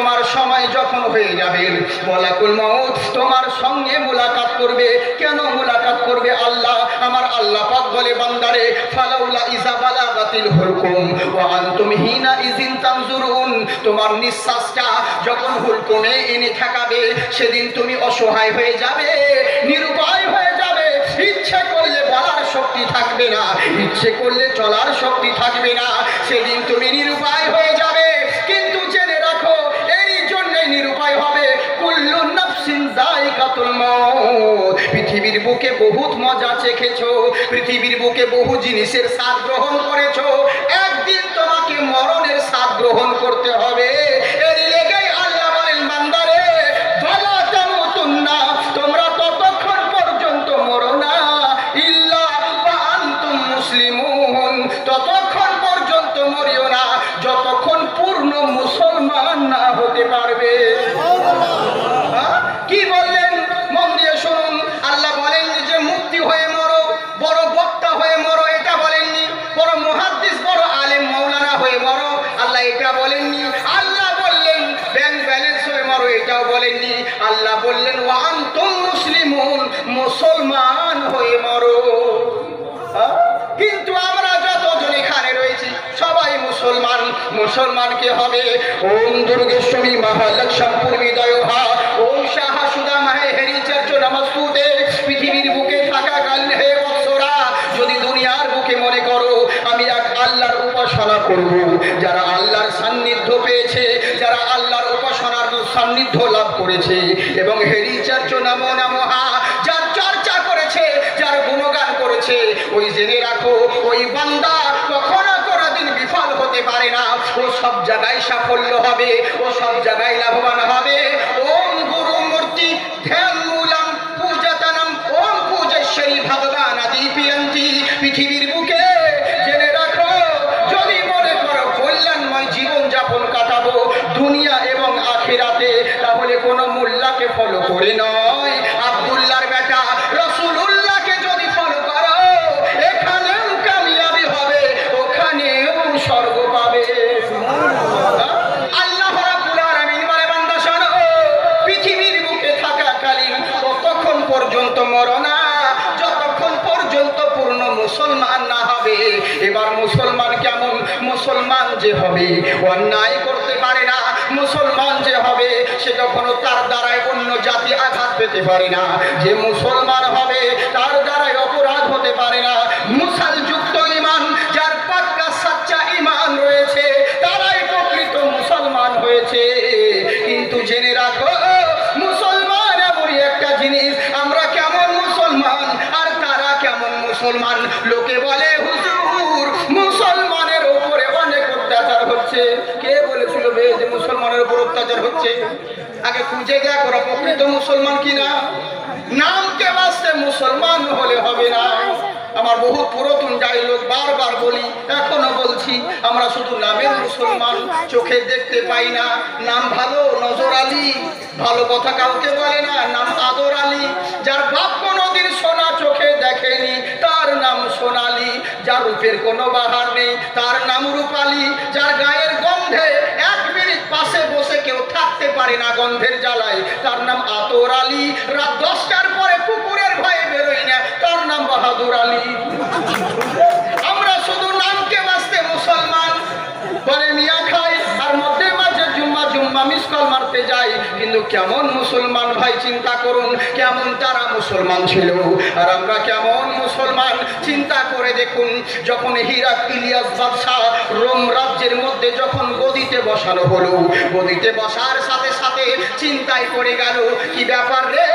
তোমার সময় যখন হয়ে যাবে, মালাকুল মউত তোমার সঙ্গে মোলাকাত করবে। কেন মোলাকাত করবে? আল্লাহ, আমার আল্লাহ পাক বলে, বান্দারে ফালাউলা ইজা বালাগাতিল হুলকুম ওয়া আনতুম হিনা ইজিন তানজুরুন, তোমার নিঃশ্বাসটা যখন হুলকুমে এনে ঠেকাবে, সেদিন তুমি অসহায় হয়ে যাবে, নিরুপায় হয়ে যাবে। ইচ্ছে করলে বলার শক্তি থাকবে না, ইচ্ছে করলে চলার শক্তি থাকবে না, সেদিন তুমি নিরুপায় হয়ে যাবে। কিন্তু জেনে রাখো, এই জন্যই নিরুপায় হবে। কুল্লু নাফসিন যায়কাতুল মউত, পৃথিবীর বুকে বহুত মজা চেখেছো, পৃথিবীর বুকে বহু জিনিসের স্বাদ গ্রহণ করেছো, একদিন তোমাকে মরণের স্বাদ গ্রহণ করতে হবে। এর লেগেই আল্লাহ বলেন, বান্দারে ফালা তামুতুন্না, তোমরা ততক্ষণ পর্যন্ত মরো না, ইল্লা ওয়া আনতুম মুসলিমুন, ততক্ষণ পর্যন্ত মরিও না যতক্ষণ পূর্ণ মুসলমান না হতে পারবে। কি বললেন? মন দিয়ে শুনুন। আল্লাহ বলেন যে মুক্তি হয়ে মরো, বড় বক্তা হয়ে মরো, এটা বলেননি। বড় মুহাদ্দিস, বড় আলেম মাওলানা হয়ে মরো, আল্লাহ এটা বলেননি। আল্লাহ বললেন ব্যাংক ব্যালেন্স হয়ে মরো, এটাও বলেননি। আল্লাহ বললেন ওয়া আনতুম মুসলিমুন, মুসলমান হয়ে মরো। কিন্তু আমরা যতজন এখানে রয়েছি সবাই মুসলমান। মুসলমান কে হবে? ওম দুর্গেশ্বরী মহালক্ষ্মীপুর বিদয়হা, ওম শাহা সুদা মাহে হেরি চর্চ নমস্তুতে। পৃথিবীর বুকে থাকাকালীন হে বৎসরা, যদি দুনিয়ার বুকে মনে করো আমি এক আল্লাহর উপাসনা করব, যারা আল্লাহর সান্নিধ্য পেয়েছে, যারা আল্লাহর উপাসনার সান্নিধ্য লাভ করেছে এবং হেরি চর্চ নমো নমঃ যার চর্চা করেছে, যার গুণগান করেছে, ওই জেনে রাখো ওই বান্দা কখনো কোনোদিন বিফল হতে পারে না। ও সব জায়গায় সাফল্য হবে, ও সব জায়গায় লাভবান হবে। ওম গুরু মূর্তি ধ্যান মূলম পূজাতনম, ওম পূজেশ্বরী ভগবান আদিপিয়ন্তি। পৃথিবীর বুকে জেনে রাখো, যদি মনে করো কল্যাণময় জীবন যাপন কাটাবো দুনিয়া এবং আখিরাতে, তাহলে কোনো মোল্লাকে ফলো করে নয়, আব্দুল্লাহর বেটা রাসূলুল্লাহকে যদি ফলো করো, এখানেও কামিয়াবি হবে, ওখানেও স্বর্গ পাবে। আল্লাহ রাব্বুল আলামিন বলে, বান্দা শোনো, পৃথিবীর বুকে থাকাকালীন ততক্ষণ পর্যন্ত মরো না যতক্ষণ পর্যন্ত পূর্ণ মুসলমান না হবে। এবার মুসলমান কেমন? মুসলমান যে হবে অন্যায় করতে পারে না, মুসলমান যে হবে সে কখনো তার দ্বারায় অন্য জাতি আঘাত পেতে পারে না, যে মুসলমান হবে তার দ্বারাই অপরাধ হতে পারে না। মুসালযুক্ত ঈমান, যার পাক্কা সাচ্চা ঈমান রয়েছে, তারাই প্রকৃত মুসলমান হয়েছে। কিন্তু জেনে রাখো, মুসলমান এমনই একটা জিনিস, আমরা কেমন মুসলমান আর তারা কেমন মুসলমান। লোকে বলে হুজুর মুসলমানের উপরে অনেক অত্যাচার হচ্ছে। কে বলেছিল বে যে মুসলমানের উপর অত্যাচার হচ্ছে? আগে খুঁজে দেখ ওরা প্রকৃত মুসলমান কিনা। নামকে বাঁচতে মুসলমান হলে হবে না। আমার বহু পুরাতন ডায়লগ বারবার বলি, এখনো বলছি, আমরা শুধু নামের মুসলমান, চোখে দেখতে পাই না। নাম ভালো, নজর আলী, ভালো কথা কাউকে বলে না, নাম আদর আলী। যার বাপ কোনোদিন সোনা চোখে দেখেনি তার নাম সোনালী। যার রূপের কোনো বাহার নেই তার নাম রূপালী। যার গায়ের গন্ধে এক মিনিট পাশে বসে কেউ থাকতে পারে না গন্ধের জ্বালায়, তার নাম আতর আলী। রাত 10টার পরে কুকুরের ভয়ে বেরোই না, তার নাম বাহাদুর আলী। আমরা শুধু নামকে বাঁচতে মুসলমান বলে মিয়া খাই, আর মধ্যে মাঝে জুম্মা জুম্মা মিস কল মারতে যাই। কিন্তু কেমন মুসলমান ভাই চিন্তা করুন, কেমন তারা মুসলমান ছিল আর আমরা কেমন মুসলমান চিন্তা করে দেখুন। যখন হিরাক্লিয়াস বাদশাহ রোম রাজ্যের মধ্যে যখন গদিতে বসানো হলো, গদিতে বসার সাথে সাথে চিন্তায় পড়ে গেল, কি ব্যাপার রে,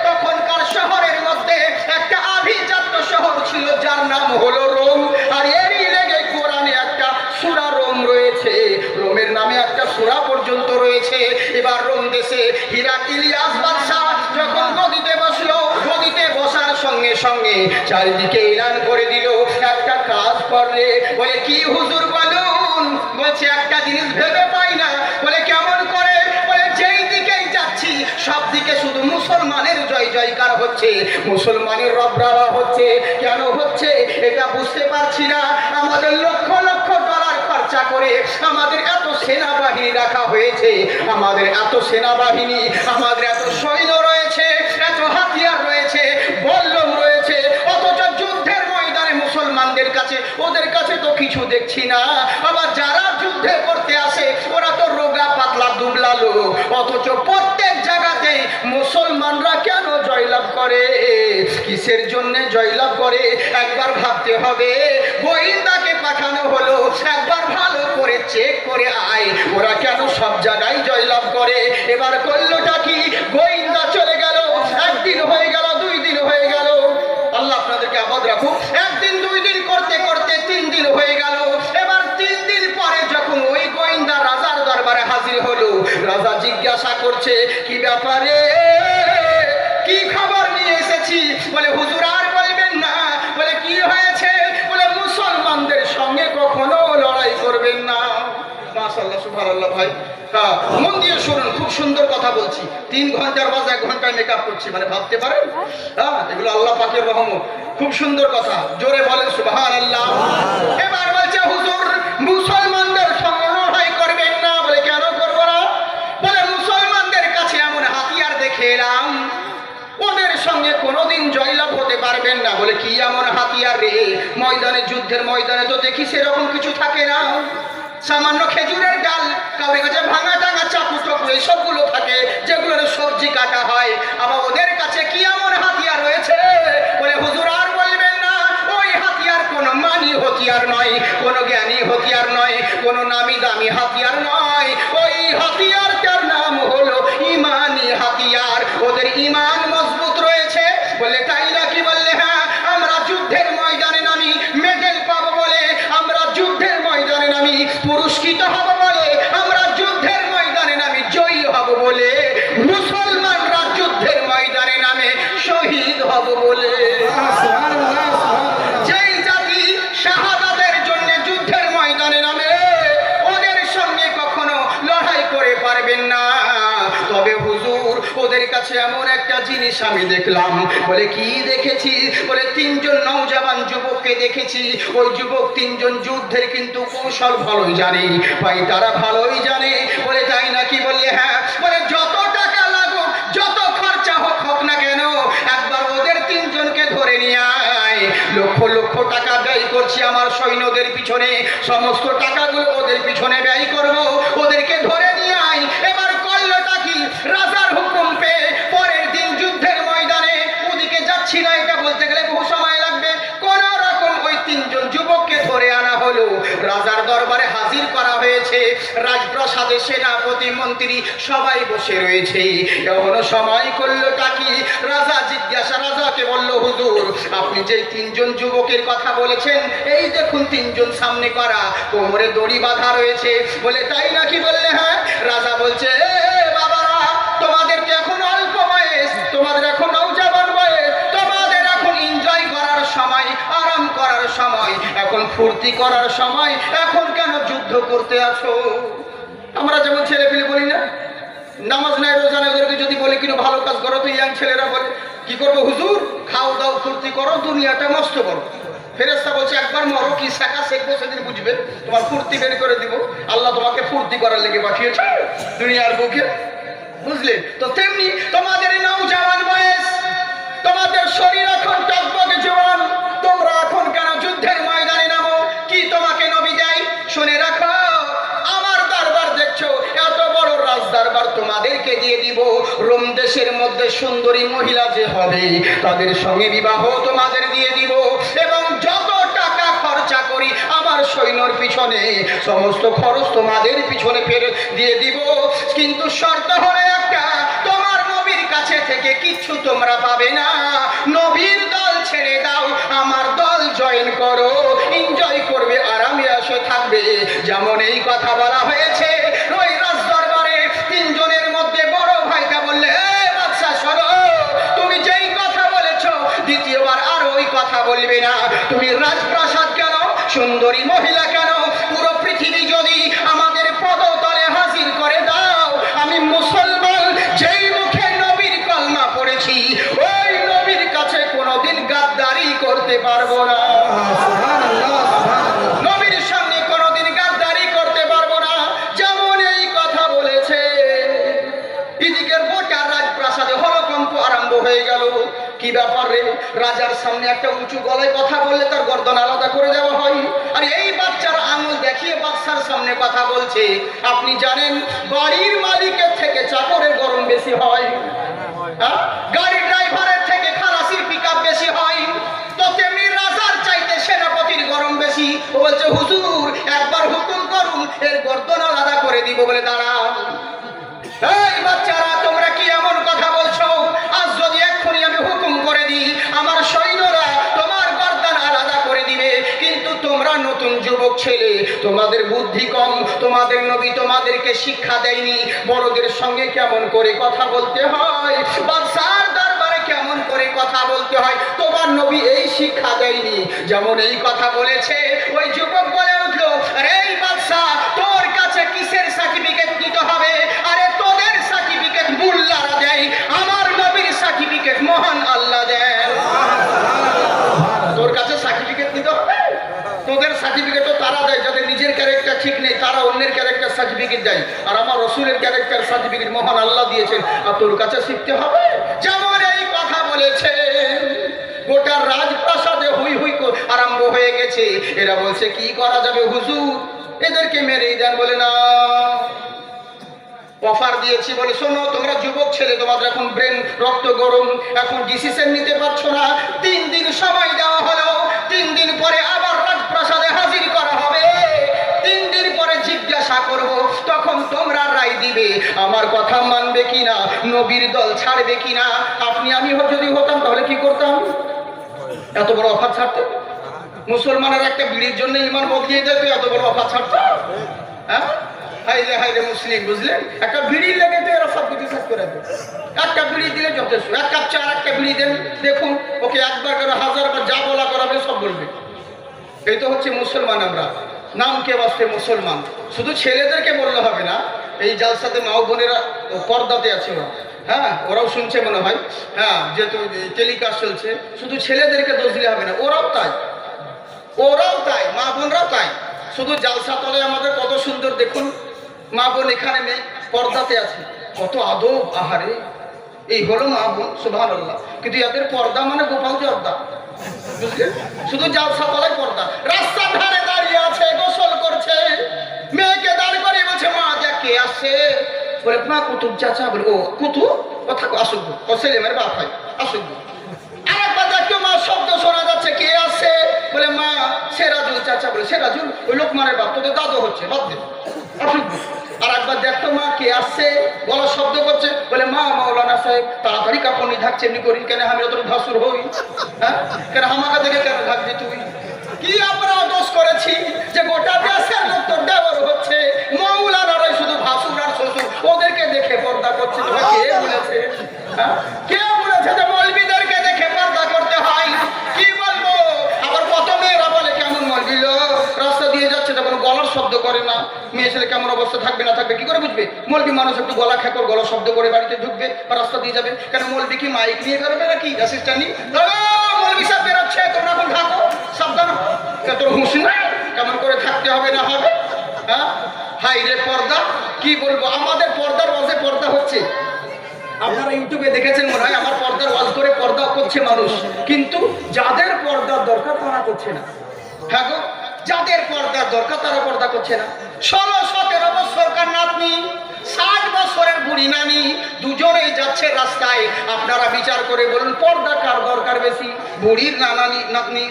তখনকার শহরের মধ্যে একটা আভিজাত্য শহর ছিল যার নাম হলো রোম। আর এরই লেগে কোরআনে একটা সূরা রোম রয়েছে, রোমের নামে একটা সূরা পর্যন্ত রয়েছে। এবার রোম দেশে হিরাক্লিয়াস বাদশাহ যখন গদিতে বসলো, গদিতে বসার সঙ্গে সঙ্গে চারিদিকে এলান করে দিল, একটা কাজ করলে। বলে কি হুজুর বলুন? বলছে একটা জিনিস ভেবে পাই না। বলে কেমন করে? বলে যেই দিকেই যাচ্ছি সব দিকে শুধু মুসলমানের জয় জয়কার হচ্ছে, মুসলমানের রবরাবা হচ্ছে। কেন হচ্ছে এটা বুঝতে পারছি না। আমাদের লক্ষ লক্ষ ডলার খরচ খরচা করে আমাদের এত সেনাবাহিনী রাখা হয়েছে, আমাদের এত সেনাবাহিনী, আমাদের এত সৈন্য রয়েছে, এত হাতিয়ার রয়েছে, বল্লম রয়েছে, অথচ যুদ্ধের ময়দানে মুসলমানদের কাছে, ওদের কাছে তো কিছু দেখছি না। আবার যারা যুদ্ধে করতে আসে ওরা তো রোগা পাতলা দুবলা লোক, অথচ প্রত্যেক জায়গাতে মুসলমানরা কেন জয়লাভ করে? কিসের জন্য জয়লাভ করে? একবার ভাবতে হবে। গোয়েন্দাকে পাঠানো হলো, একবার ভালো করে চেক করে আয় ওরা কেন সব জায়গায় জয়লাভ করে। এবার করলোটা কি? গোয়েন্দা চলে গেল, একদিন হয়ে গেল, 2 দিন হয়ে গেল, আল্লাহ আপনাদেরকে আবাদ রাখুক, একদিন 2 দিন করতে করতে 3 দিন হয়ে গেল। এবার 3 দিন পরে যখন ওই গোয়েন্দা রাজার দরবারে হাজির হলো, রাজা জিজ্ঞাসা করছে কি ব্যাপারে, কি খবর নিয়ে এসেছি? বলে হুজুর আর বলবেন না। বলে কি হয়েছে? বলে মুসলমানদের সঙ্গে কখনো লড়াই করবেন না। মাশাআল্লাহ, সুবহানাল্লাহ। ভাই হ্যাঁ, মন দিয়ে শুনুন, খুব সুন্দর কথা বলছি। 3 ঘন্টার বাজে 1 ঘন্টায় মেকআপ করছি, মানে ভাবতে পারেন। হ্যাঁ, এগুলো আল্লাহ পাকের রহমত। খুব সুন্দর কথা, জোরে বলেন সুবহানাল্লাহ। এবার বলছে হুজুর মুসলমানদের সঙ্গে লড়াই করবেন না। বলে কেন করব না? বলে মুসলমানদের কাছে এমন হাতিয়ার দেখে এলাম, ওদের সঙ্গে কোনোদিন জয়লাভ হতে পারবেন না। বলে কি এমন হাতিয়ার রে? ময়দানে, যুদ্ধের ময়দানে তো দেখি সেরকম কিছু থাকে না, সামান্য খেজুরের ডাল, কাউরে কাছে ভাঙা টাঙা চাকু টাকু এসবগুলো থাকে, যেগুলোর সবজি কাটা হয়। আবার ওদের কাছে কি এমন হাতিয়ার রয়েছে? বলে হুজুর আর বলবেন না, ওই হাতিয়ার কোনো মানি হাতিয়ার নয়, কোনো জ্ঞানী হাতিয়ার নয়, কোনো নামি দামি হাতিয়ার নয়, ওই হাতিয়ারটার নাম হলো ইমানি হাতিয়ার। ওদের ইমান মজবুত রয়েছে। বলে তাই নাকি? বললে হ্যাঁ, আমরা যুদ্ধের ময়দানে নামি মেডেল পাবো বলে, আমরা যুদ্ধের ময়দানে নামি পুরস্কৃত হব বলে, আমরা যুদ্ধের ময়দানে নামি জয়ী হব বলে, মুসলমানরা যুদ্ধের ময়দানে নামে শহীদ হব বলে। যেই জাতি শাহাদাতের জন্য যুদ্ধের ময়দানে নামে, ওদের সঙ্গে কখনো লড়াই করে পারবেন না। তবে হুজুর ওদের কাছে এমন একটা জিনিস আমি দেখলাম। বলে কি দেখেছি? বলে 3 জন নওজওয়ান যুবককে দেখেছি। ওই যুবক 3 জন যুদ্ধের কিন্তু কৌশল ভালোই জানে, ভাই তারা ভালোই জানে। বলে তাই নাকি? বললে হ্যাঁ। বলে যত টাকা লাগুক, যত খরচা হোক না কেন, একবার ওদের 3 জনকে ধরে নিয়ে আয়। লক্ষ লক্ষ টাকা ব্যয় করছি আমার সৈন্যদের পিছনে, সমস্ত টাকাগুলো ওদের পিছনে ব্যয় করব, ওদেরকে ধরে নিয়ে আয়। এবার করলোটা কি? রাজার হুকুম পেয়ে পরের দিন যুদ্ধের ময়দানে, ওদিকে যাচ্ছি না এটা বলতে গেলে বহু সময় লাগবে, কোন রকম ওই 3 জন যুবককে ধরে আনা হলো, রাজার দরবারে হাজির করা হয়েছে। রাজপ্রাসাদে সেনাপতি মন্ত্রী সবাই বসে রয়েছে। এমন সময় করলোটা কি? রাজাকে বলল হুজুর আপনি যে 3 জন যুবকের কথা বলেছেন, এই দেখুন 3 জন সামনে করা, কোমরে দড়ি বাঁধা রয়েছে। বলে তাই নাকি? বললে হ্যাঁ। রাজা বলছে বাবারা, তোমাদের তো এখন অল্প বয়স, তোমাদের এখন নওজওয়ান বয়স, তোমাদের এখন এনজয় করার সময়, আরাম করার সময়, এখন ফুর্তি করার সময়, এখন কেন যুদ্ধ করতে আছো? আমরা যেমন ছেলে পেলে বলি না, নামাজ নাই রোজা নাই, ওদেরকে যদি বলি কিন্তু ভালো কাজ করো, তো ইয়াং ছেলেরা বলে কি করবো হুজুর? খাও দাও ফুর্তি করো, দুনিয়াটা নষ্ট করো। ফেরেশতা বলছে একবার মরো, কি শেখা শিখবো সেদিন বুঝবে, তোমার ফুর্তি বের করে দিব। আল্লাহ তোমাকে ফুর্তি করার লেগে পাঠিয়েছে দুনিয়ার বুকে, বুঝলে? তো তেমনি তোমাদের নওজওয়ান বয়স, তোমাদের শরীর এখন টকবকে জওয়ান, তোমরা এখন কেন যুদ্ধের ময়দানে নামো? কি তোমাকে নবী দেয়? শুনে রাখো, আমার দরবার দেখছো, এত বড় রাজ দরবার তোমাদেরকে দিয়ে দিব। রোম দেশের মধ্যে সুন্দরী মহিলা যে হবে, তাদের সঙ্গে বিবাহ তোমাদের দিয়ে দিব, এবং যত টাকা খরচা করি আমার সৈন্যর পিছনে, সমস্ত খরচ তোমাদের পিছনে ফেরত দিয়ে দিব। কিন্তু শর্ত হলো একটা, তোমার নবীর কাছে থেকে কিচ্ছু তোমরা পাবে না। নবীর দল ছেড়ে দাও, আমার দল জয়েন করো, এনজয় করবে, আরামে আসে থাকবে। যেমন এই কথা বলা হয়েছে ওই রাজ দরবারে 3 জনের মধ্যে বড় ভাইটা বললে, বাদশা শোনো, তুমি যেই কথা বলেছো দ্বিতীয়বার আর ওই কথা বলবে না। তুমি রাজপ্রাসাদ কেন, সুন্দরী মহিলা কেন, পুরো পৃথিবী যদি আমাদের পদতলে হাজির করে দাও, আমি মুসলমান যেই মুখে নবীর কলমা পড়েছি, ওই নবীর কাছে কোনোদিন গাদ্দারি করতে পারবো না। নবীর সঙ্গে কোনোদিন গাদ্দারি হয়ে গেল। কি ব্যাপার রে? রাজার সামনে একটা উঁচু গলায় কথা বললে তার গর্দন আলাদা করে দেওয়া হয়, আর এই বাচ্চারা আঙুল দেখিয়ে বাদশার সামনে কথা বলছে। আপনি জানেন বাড়ির মালিকের থেকে চাকরের গরম বেশি হয়, গাড়ির ড্রাইভারের থেকে খালাসির পিকআপ বেশি হয়, তো তেমনি রাজার চাইতে সেনাপতির গরম বেশি। ও বলছে হুজুর একবার হুকুম করুন, এর গর্দন আলাদা করে দিব। বলে দাঁড়াও, এই বাচ্চারা তোমরা কি এমন কথা বলছো? আজ যদি এক্ষুনি আমি হুকুম করে দিই, আমার সৈন্যরা তোমার গর্দন আলাদা করে দিবে, কিন্তু তোমরা নতুন যুবক ছেলে, তোমাদের বুদ্ধি কম, তোমাদের নবী তোমাদেরকে শিক্ষা দেয়নি বড়দের সঙ্গে কেমন করে কথা বলতে হয়, বাদশার দরবারে কেমন করে কথা বলতে হয়, তোমার নবী এই শিক্ষা দেয়নি। যেমন এই কথা বলেছে, ওই যুবক বলে উঠলো, আরে এই বাদশা, তোর কাছে কিসের সার্টিফিকেট নিতে হবে? আরে তোদের সার্টিফিকেট মুল্লারা দেয়, আমার নবীর সার্টিফিকেট মহান আল্লাহ দেন। তোর কাছে সার্টিফিকেট নিতে হবে? তোদের সার্টিফিকেটও তারা দেয় যাদের নিজের ক্যারেক্টার ঠিক নেই, তারা অন্যের ক্যারেক্টার সার্টিফিকেট দেয়, আর আমার রসুলের ক্যারেক্টার সার্টিফিকেট মহান আল্লাহ দিয়েছেন, আর তোর কাছে শিখতে হবে? যেমন এই কথা বলেছে, গোটা রাজপ্রাসাদে হুই হুই আরম্ভ হয়ে গেছে। এরা বলছে কি করা যাবে হুজুর, এদেরকে মেরেই দেন। বলে না, অফার দিয়েছি। বলে শোনো, তোমরা যুবক ছেলে, তোমাদের এখন ব্রেন রক্ত গরম, এখন ডিসিশন নিতে পারছো না, 3 দিন সময় দেওয়া হলো, 3 দিন পরে আবার রাজপ্রাসাদে হাজির করা হবে, 3 দিন পরে জিজ্ঞাসা করব, তখন তোমরা রায় দিবে আমার কথা মানবে কিনা, নবীর দল ছাড়বে কিনা। আপনি আমি যদি হতাম তাহলে কি করতাম? এত বড় অফার ছাড়তে? মুসলমানের একটা বিড়ির জন্য ইমান বদলিয়ে দেবে, এত বড় অফার ছাড়তে? হ্যাঁ, হাইরে হাইরে মুসলিম, বুঝলেন? একটা বিড়ি লেগে তো এরা সব কিছু শেষ করে দেবে। একটা বিড়ি দিলে যথেষ্ট, 1 কাপ চা আর একটা বিড়ি দেন, দেখুন ওকে একবার করে 1000 বার যা বলা করাবে সব বলবে। এই তো হচ্ছে মুসলমান। আমরা নামকে বাঁচতে মুসলমান। শুধু ছেলেদেরকে বললে হবে না, এই জালসাতে মা বোনেরা পর্দাতে আছে ওরা, হ্যাঁ ওরাও শুনছে মনে হয়, হ্যাঁ যেহেতু টেলিকাস্ট চলছে, শুধু ছেলেদেরকে দোষ দিলে হবে না, ওরাও তাই, ওরাও তাই, মা বোনরাও তাই। শুধু জালসা তলে আমাদের কত সুন্দর, দেখুন মা বোন এখানে নেই, পর্দাতে আছে, কত আদব, আহারে এই হলো মা বোন, সুবহানাল্লাহ। কিন্তু এদের পর্দা মানে গোপাল জর্দা, বুঝলেন? শুধু জালসা তলায় পর্দা, রাস্তার ধারে দাঁড়িয়ে আছে, গোসল করছে, মেয়েকে দাঁড় করিয়ে বলছে মা দেখ কে আসছে। বলে মা কুতুব চাচা। বলে ও কুতুব, কথা আসুক, ও ছেলে মেয়ের বাপ হয়, আসুক। আরেকবার দেখতো মা শব্দ শোনা যাচ্ছে, কে আসছে? বলে মা সেরাজুল চাচা। বলে সেরাজুল ওই লোকমানের বাপ, তোদের দাদু হচ্ছে, বাদ দে, আসুক। আর একবার দেখতো মা কে আসছে, গলার শব্দ করছে, বলে মা মাওলানা সাহেব, তাড়াতাড়ি কাপড় নিয়ে থাকছে, এমনি করি কেন, আমি তোর ভাসুর হই, হ্যাঁ কেন আমাকে দেখে কেন থাকবি তুই? কি আমরা দোষ করেছি যে গোটা দেশের লোক তোর দেওয়ার হচ্ছে, মাওলানারাই শুধু ভাসুর আর শ্বশুর, ওদেরকে দেখে পর্দা করছে? তোরা কে বলেছে? হ্যাঁ কে বলেছে যে মৌলবীদেরকে দেখে পর্দা করতে হয়? কি বলবো? আবার কত মেয়েরা বলে কেমন মৌলবী লোক, রাস্তা দিয়ে যাচ্ছে তখন গলার শব্দ করে না, মেয়ে ছেলে কেমন অবস্থা থাকবে না থাকবে কি করে বুঝবে? মৌলবী মানুষ একটু গলা খেকর, গলা শব্দ করে বাড়িতে ঢুকবে বা রাস্তা দিয়ে যাবে কেন? মৌলবী কি মাইক নিয়ে বেরোবে নাকি, অ্যাসিস্ট্যান্ট নি? মৌলবী সাহেব বেরোচ্ছে, তোমরা এখন থাকো, সাবধান, তোর হুঁশ নাই, কেমন করে থাকতে হবে না হবে? হ্যাঁ হাই রে পর্দা, কি বলবো, আমাদের পর্দার ওয়াজে পর্দা হচ্ছে। আপনারা ইউটিউবে দেখেছেন মনে হয়, আমার পর্দার ওয়াজ করে পর্দা করছে মানুষ, কিন্তু যাদের পর্দার দরকার তারা করছে না। হ্যাঁ গো, যাদের পর্দার দরকার তারা পর্দা করছে না। 16-17 বছরকার নাতনি, 60 বছরের বুড়ি নানি, দুজনেই যাচ্ছে রাস্তায়। আপনারা বিচার করে বলুন পর্দা কার দরকার বেশি? বুড়ির না নাতনি?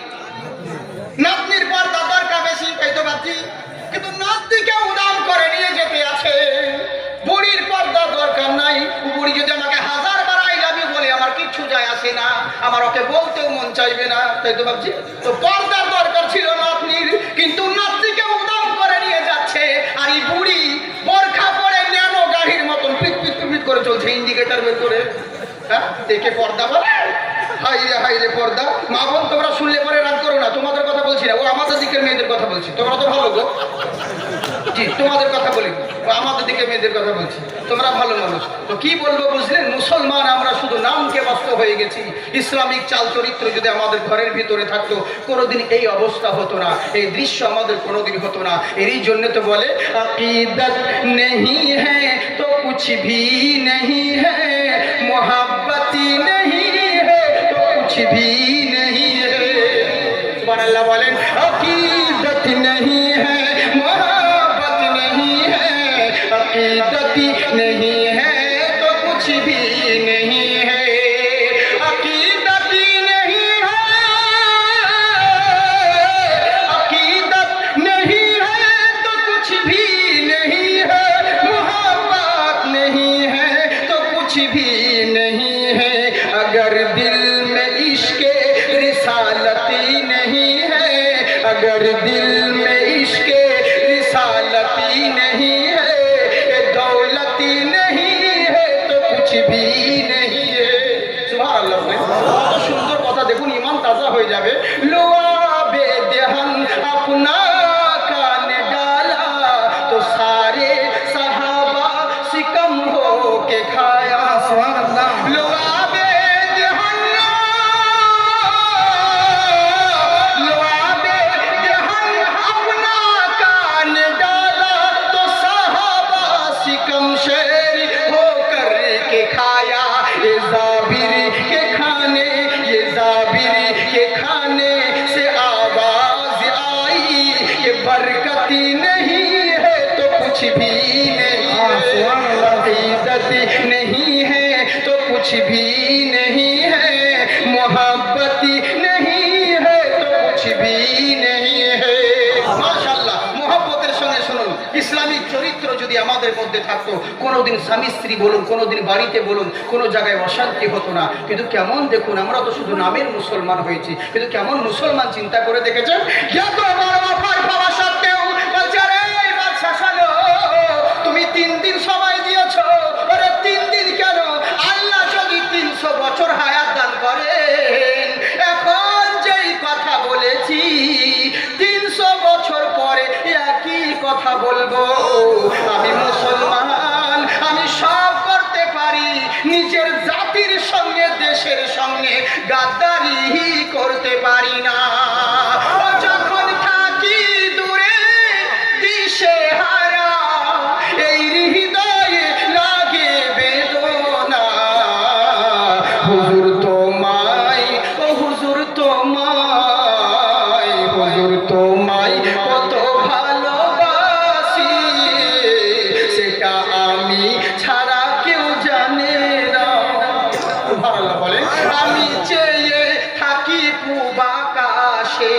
নাতনির পর্দা দরকার বেশি, তাই তো ভাবছি। কিন্তু নাতনিকে উদাম করে নিয়ে যেতে আছে, বুড়ির পর্দা দরকার নাই। বুড়ি যদি আমাকে 1000 বার আই লাভ ইউ বলে আমার কিচ্ছু যায় আসে না, আমার ওকে বলতেও মন চাইবে না, তাই তো ভাবছি। তো পর্দার দরকার ছিল নাতনির, কিন্তু নাতনিকে উদাম করে নিয়ে যাচ্ছে, আর এই বুড়ি বোরখা পরে ন্যানো গাড়ির মতন পিট পিট পিট করে চলছে, ইন্ডিকেটার বের করে। হ্যাঁ দেখে পর্দা বলে? হাইরে পর্দা। মা বোন তোমরা শুনলে পরে রাগ করো না, তোমাদের কথা বলছি না, ও আমাদের দিকের মেয়েদের কথা বলছি। তোমরা তো ভালো গো, জি তোমাদের কথা বলি, ও আমাদের দিকে মেয়েদের কথা বলছি, তোমরা ভালো মানুষ। তো কি বলবো বুঝলেন, মুসলমান আমরা শুধু নামকে বাস্তব হয়ে গেছি। ইসলামিক চাল চরিত্র যদি আমাদের ঘরের ভিতরে থাকতো, কোনোদিন এই অবস্থা হতো না, এই দৃশ্য আমাদের কোনোদিন হতো না। এরই জন্য তো বলে আকিদত नहीं है तो कुछ भी नहीं है, मोहब्बत नहीं भी नहीं है। सुभान अल्लाह बोलें। अकीदत नहीं है, मोहब्बत नहीं है, अकीदत नहीं है तो कुछ भी नहीं है। अकीदत नहीं है, अकीदत नहीं है तो कुछ भी नहीं है, मोहब्बत नहीं है तो कुछ भी नहीं है। अगर दिल में इश्क़ रिसालती नहीं है, अगर दिल में इश्क़ रिसालती नहीं है, दौलती नहीं है तो कुछ भी नहीं है। सुभान अल्लाह। बहुत সুন্দর কথা, দেখুন ইমান তাজা হয়ে যাবে। লোয়াবে দেহান আপনা কান ডালা তো সারে সাহাবা সিকম হো কে খায়া। সুভান আল্লাহ। লোয়াবে बरकती नहीं है तो कुछ भी नहीं है, अक़ीदत नहीं है तो कुछ भी नहीं है, मोहब्बती नहीं है तो कुछ भी नहीं है। माशाअल्लाह। मोहब्बतेर संगे শুনুন, ইসলামিক চরিত্র যদি আমাদের মধ্যে থাকতো, কোনোদিন স্বামী স্ত্রী বলুন, কোনোদিন বাড়িতে বলুন, কোনো জায়গায় অশান্তি হতো না। কিন্তু কেমন দেখুন, আমরা তো শুধু নামের মুসলমান হয়েছি, কিন্তু কেমন মুসলমান চিন্তা করে দেখেছেন? এত বড় অফার পাওয়া সত্ত্বেও বলছে, আরে বাদশা শোনো, তুমি 3 দিন সময় দিয়েছো। আরে 3 দিন কেন? আল্লাহ যদি 300 বছর হায়াত দান করেন, এখন যেই কথা বলেছি 300 বছর পরে একই কথা বলবো। আমি মুসলমান, আমি সব করতে পারি, নিজের জাতির সঙ্গে দেশের সঙ্গে গাদ্দারি করতে পারি না। যখন থাকি দূরে দিশে হারা, এই হৃদয়ে লাগে বেদনা। হুজুর তোমায়, ও হুজুর তোমায়, হুজুর তোমায় কত ভালোবাসি, সেটা আমি ছাড়া কেউ জানে না। আল্লাহ বলে, আমি চেয়ে থাকি পূব আকাশে,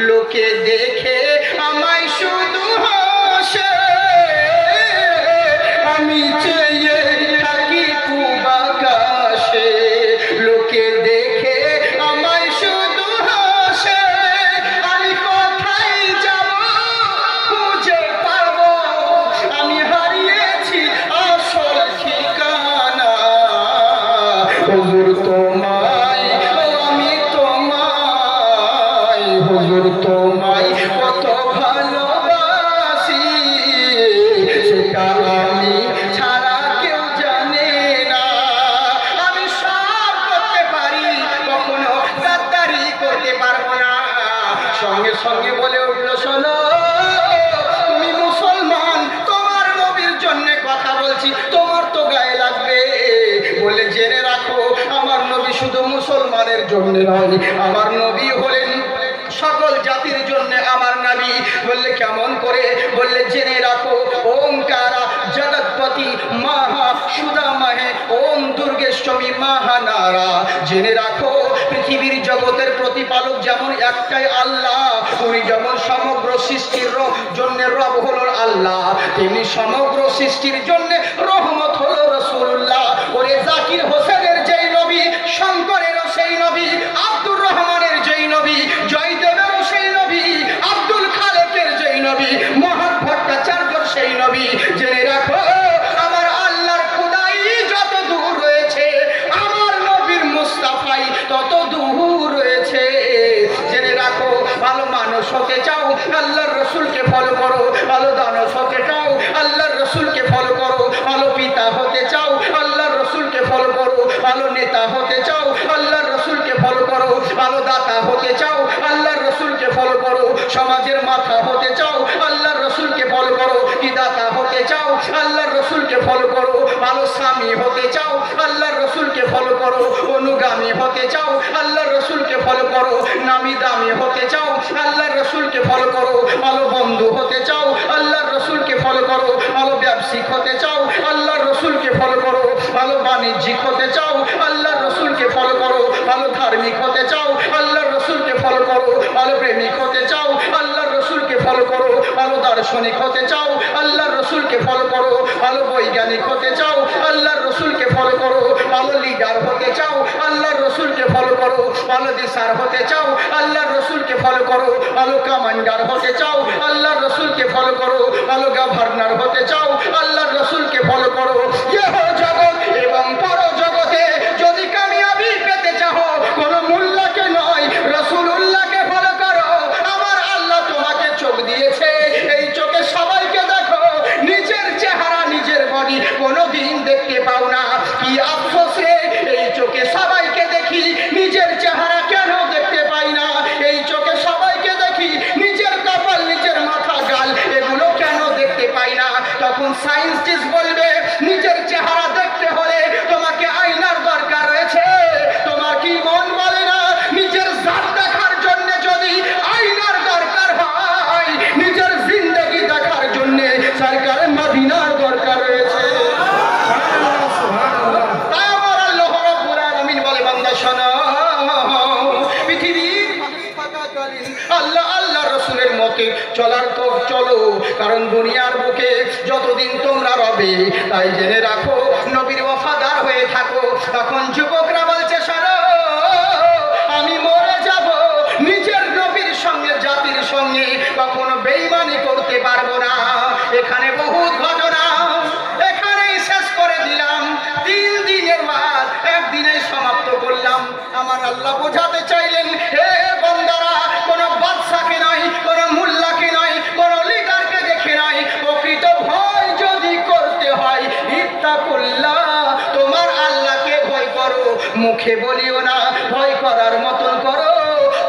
লোকে দেখে আমায় শুধু হাসে। আমি চেয়ে থাকি পূব আকাশে, লোকে দেখে আমায় শুধু হাসে। আমি কোথায় যাব খুঁজে পাবো, আমি হারিয়েছি আসল ঠিকানা। হুজুর তোমায়, আমি তোমায়, হুজুর তোমায় কত ভালোবাসি, সেটা আমি ছাড়া কেউ জানে না। আমি সব করতে পারি, কখনো গাদ্দারি করতে পারবো না। সঙ্গে সঙ্গে বলে উঠলো, শোনো, তুমি মুসলমান, তোমার নবীর জন্য কথা বলছি, তোমার তো গায়ে লাগবে। বলে, জেনে রাখো, আমার নবী শুধু মুসলমানের জন্য নয়, আমার নবী হলেন সকল জাতির জন্য আমার নবী। বললে, কেমন করে? বললে, জেনে রাখো, ওমকারা জগৎপতি মহা সুদামহে ওম দুর্গেশ্বরী মহানারা। জেনে রাখো, পৃথিবীর জগতের প্রতিপালক যেমন একটাই আল্লাহ, উনি যেমন সমগ্র সৃষ্টির জন্য রব হলো আল্লাহ, তেমনি সমগ্র সৃষ্টির জন্য রহমত হলো রাসূলুল্লাহ। ওরে জাকির হোসেনের যেই নবী, শঙ্করেরও সেই নবী, আব্দুর রহমানের যেই নবী, জয়দেবেরও সেই নবী, আব্দুল খালেকের যেই নবী, মহান ভট্টাচার্যর সেই নবী। জেনে রাখো, আমার আল্লাহর খুদাই যত দূর রয়েছে, আমার নবীর মুস্তাফাই তত দূর রয়েছে। জেনে রাখো, ভালো মানুষ হতে চাও, আল্লাহর রসুলকে ফলো করো। ভালো দানব হতে চাও, আল্লাহর রসুলকে ফলো করো। ভালো পিতা হতে চাও, আল্লাহর রসুলকে ফলো করো। ভালো নেতা হতে চাও, আল্লাহর রসুলকে ফলো করো। ভালো দাতা হতে চাও, আল্লাহর রসুলকে ফলো করো। সমাজের মাথা হতে চাও, আল্লাহর রসুলকে ফলো করো। কি দাতা হতে চাও, আল্লাহর রসুলকে ফলো করো। ভালো স্বামী হতে চাও, আল্লাহর রসুলকে ফলো করো। অনুগামী হতে চাও, আল্লাহর নামি দামি হতে চাও আল্লাহর রসুলকে ফলো করো। ভালো বন্ধু হতে চাও আল্লাহর রসুলকে ফলো করো। ভালো ব্যবসায়িক হতে চাও আল্লাহর রসুলকে ফলো করো। ভালো বাণিজ্যিক হতে চাও আল্লাহর রসুলকে ফলো করো। ভালো ধার্মিক হতে চাও আল্লাহর রসুলকে ফলো করো। ভালো প্রেমিক হতে চাও আল্লাহর রসুলকে ফলো করো। ভালো দার্শনিক হতে চাও আল্লাহর রসুলকে ফলো করো। ভালো বৈজ্ঞানিক হতে চাও আল্লাহর রসুলকে ফলো করো। ভালো লিডার হতে চাও আল্লাহর রসুলকে ফলো করো। ভালো দিশার হতে চাও আল্লাহর রসুলকে ফলো করো। ভালো কমান্ডার হতে চাও আল্লাহর রসুলকে ফলো করো। ভালো গভর্নর হতে চাও আল্লাহর রসুলকে ফলো করো। ইহ জগৎ এবং পর জগতে যদি কামিয়াবি পেতে চাও কোন মোল্লাকে নয় রসুলুল্লাহকে ফলো করো। আমার আল্লাহ তোমাকে চোখ দিয়েছে, এই চোখে সবাইকে দেখো, নিজের চেহারা নিজের বডি কোনোদিন দেখতে পাও না। কি আফসোস রে, এই চোখে সবাইকে দেখি, নিজের চেহারা কেন দেখতে পাই না? এই চোখে সবাইকে দেখি, নিজের কপাল নিজের মাথা গাল এগুলো কেন দেখতে পাই না? তখন সায়েন্টিস্ট বলবে নিজের চেহারা দেখতে হলে তোমাকে আয়নার দরকার রয়েছে। তোমার কি মন বলে না নিজের জাত দেখার জন্য যদি আয়নার দরকার হয়, নিজের জিন্দগি দেখার জন্য সরকার মদিনার দরকার রয়েছে। তাই আমার আল্লাহ রাব্বুল আলামিন বলে বান্দা শোনো, পৃথিবীর থাকাকালীন আল্লাহ আল্লাহ রসুলের মতে চলার তো চলো, কারণ দুনিয়ার বুকে যতদিন তোমরা রবে তাই জেনে রাখো নবীর ওয়াফাদার হয়ে থাকো। তখন যুবকরা বলছে শোনো, আমি মরে যাব, নিজের নবীর সঙ্গে জাতির সঙ্গে কখনো বেঈমানি করতে পারবো না। এখানে বহুত ঘটনা, এখানেই শেষ করে দিলাম। 3 দিনের বাদ একদিনে সমাপ্ত করলাম। আমার আল্লাহ বোঝাতে চাইলেন, হে বান্দারা, কোন বাদশাকে নয়, কোন মোল্লাকে নয়, কোন লিডারকে দেখে নয়, প্রকৃত ভয় যদি করতে হয় ইত্তাকুল্লাহ, তোমার আল্লাহকে ভয় করো। মুখে বলিও না, ভয় করার মতন করো।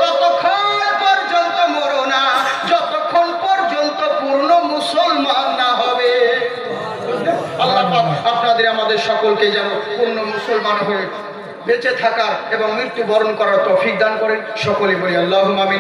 ততক্ষণ পর্যন্ত মরো না যতক্ষণ পর্যন্ত পূর্ণ মুসলমান না হবে। আল্লাহ পাক আপনাদের আমাদের সকলকে যেন পূর্ণ মুসলমান হয়ে বেঁচে থাকার এবং মৃত্যুবরণ করার তৌফিক দান করেন। সকলে বলি আল্লাহুম্মা আমিন।